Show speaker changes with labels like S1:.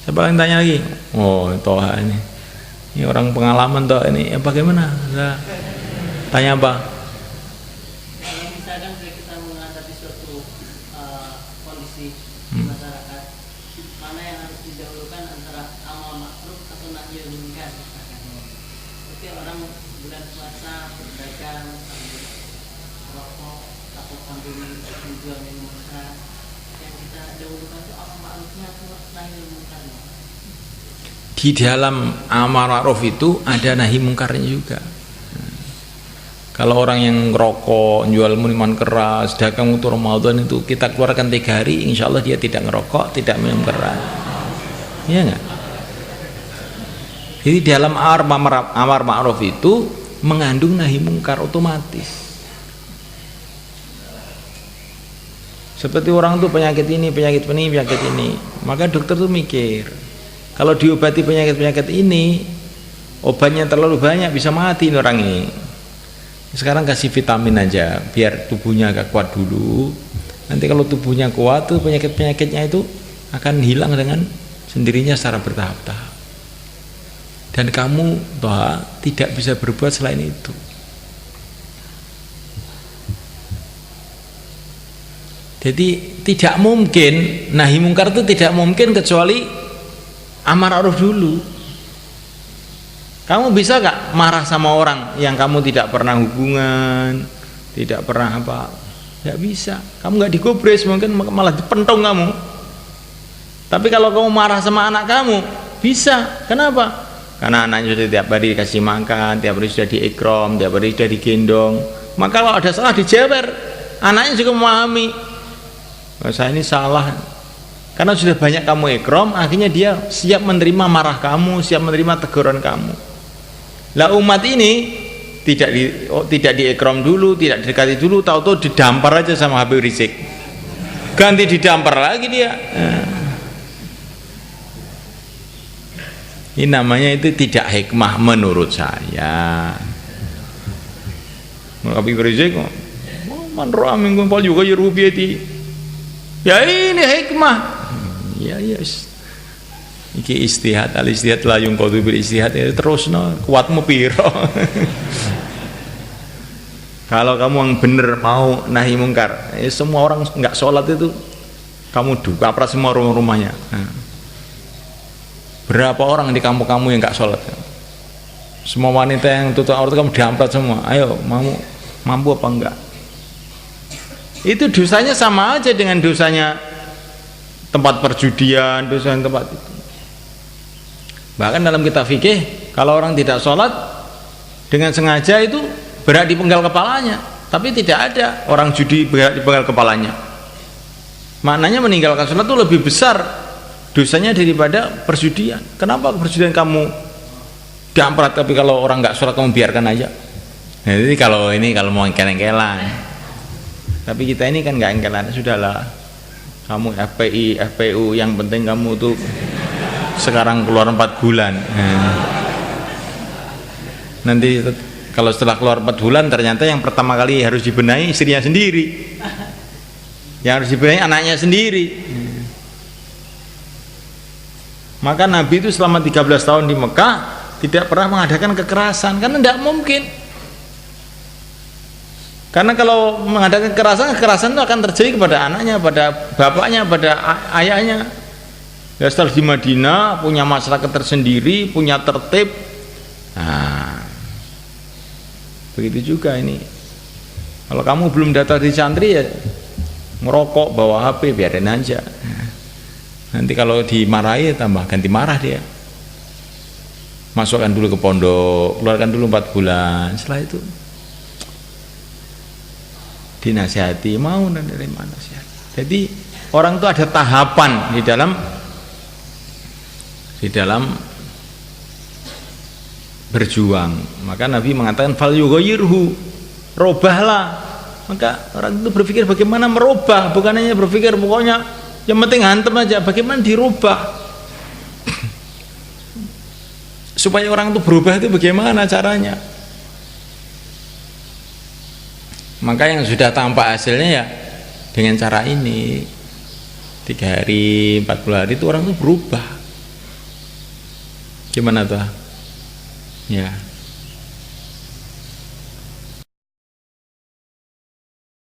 S1: Siapa yang tanya lagi? Oh, Toha ini orang pengalaman toh ini. Bagaimana? Nah, tanya apa?
S2: Kalau misalkan kita menghadapi suatu kondisi masyarakat, mana yang harus didahulukan antara amal makruf atau nahi munkar? Seperti orang bulan puasa berdagang sambil merokok atau sambil menjual minuman keras, yang kita dahulukan itu amal makrufnya atau nahi munkarnya?
S1: Di dalam amar ma'ruf itu ada nahi mungkarnya juga. Kalau orang yang ngerokok, jual minuman keras, dagang untuk Ramadan itu kita keluarkan 3 hari, insya Allah dia tidak ngerokok, tidak minum keras. Iya nggak? Jadi dalam amar ma'ruf itu mengandung nahi mungkar otomatis. Seperti orang tuh penyakit ini, penyakit ini, maka dokter tuh mikir, kalau diobati penyakit ini, obatnya terlalu banyak bisa mati orang ini. Sekarang kasih vitamin aja, biar tubuhnya agak kuat dulu. Nanti kalau tubuhnya kuat tuh penyakitnya itu akan hilang dengan sendirinya secara bertahap-tahap. Dan kamu toh tidak bisa berbuat selain itu. Jadi tidak mungkin nahi mungkar itu tidak mungkin kecuali amar ma'ruf dulu. Kamu bisa gak marah sama orang yang kamu tidak pernah hubungan, tidak pernah apa? Gak bisa. Kamu gak digubris, mungkin malah dipentong kamu. Tapi kalau kamu marah sama anak kamu, bisa. Kenapa? Karena anaknya sudah tiap hari dikasih makan, tiap hari sudah diikram, tiap hari sudah digendong. Maka kalau ada salah dijewer, anaknya juga memahami, oh, saya ini salah. Karena sudah banyak kamu ikram, akhirnya dia siap menerima marah kamu, siap menerima teguran kamu. Lah umat ini tidak diikram dulu, tidak didekati dulu, tahu-tahu didampar aja sama Habib Rizik. Ganti didampar lagi dia. Ini namanya itu tidak hikmah menurut saya. Habib Rizik, man ra'a minkum falyughayyirhu bi yadihi. Ya ini hikmah. Ya yes. Iki istihad, al istihad la yungqadu bil istihad, terusno kuatmu piro. Kalau kamu yang bener mau nahi mungkar, semua orang nggak sholat itu kamu kapra semua rumahnya. Berapa orang di kampung kamu yang nggak sholat? Semua wanita yang tutup aurat kamu diamprat semua. Ayo, mampu apa enggak? Itu dosanya sama aja dengan dosanya tempat perjudian, dosanya tempat itu. Bahkan dalam kitab fikih, kalau orang tidak sholat dengan sengaja itu berat dipenggal kepalanya, tapi tidak ada orang judi berat dipenggal kepalanya. Maknanya meninggalkan sholat itu lebih besar dosanya daripada perjudian. Kenapa perjudian kamu diamprat, tapi kalau orang nggak sholat kamu biarkan aja? Nah, jadi kalau mau engkel-engkelan, tapi kita ini kan nggak engkelan, sudahlah. Kamu FPI, FPU, yang penting kamu tuh sekarang keluar 4 bulan. Nanti kalau setelah keluar 4 bulan ternyata yang pertama kali harus dibenahi istrinya sendiri, yang harus dibenahi anaknya sendiri. Maka Nabi itu selama 13 tahun di Mekah tidak pernah mengadakan kekerasan, karena tidak mungkin. Karena kalau mengadakan kekerasan itu akan terjadi kepada anaknya, pada bapaknya, pada ayahnya. Ya, setelah di Madinah punya masyarakat tersendiri, punya tertib. Nah, begitu juga ini. Kalau kamu belum daftar di santri ya ngerokok, bawa HP, biarin aja. Nanti kalau dimarahi tambah ganti marah dia. Masukkan dulu ke pondok, keluarkan dulu 4 bulan. Setelah itu dinasihati, mau dan dari mana nasihat. Jadi orang itu ada tahapan di dalam berjuang. Maka Nabi mengatakan fal yughayyirhu, robahlah. Maka orang itu berpikir bagaimana merubah, bukan hanya berpikir pokoknya yang penting hantem aja, bagaimana dirubah. Supaya orang itu berubah itu bagaimana caranya? Maka yang sudah tampak hasilnya ya dengan cara ini, 3 hari, 40 hari itu orang itu berubah. Gimana tuh? Ya.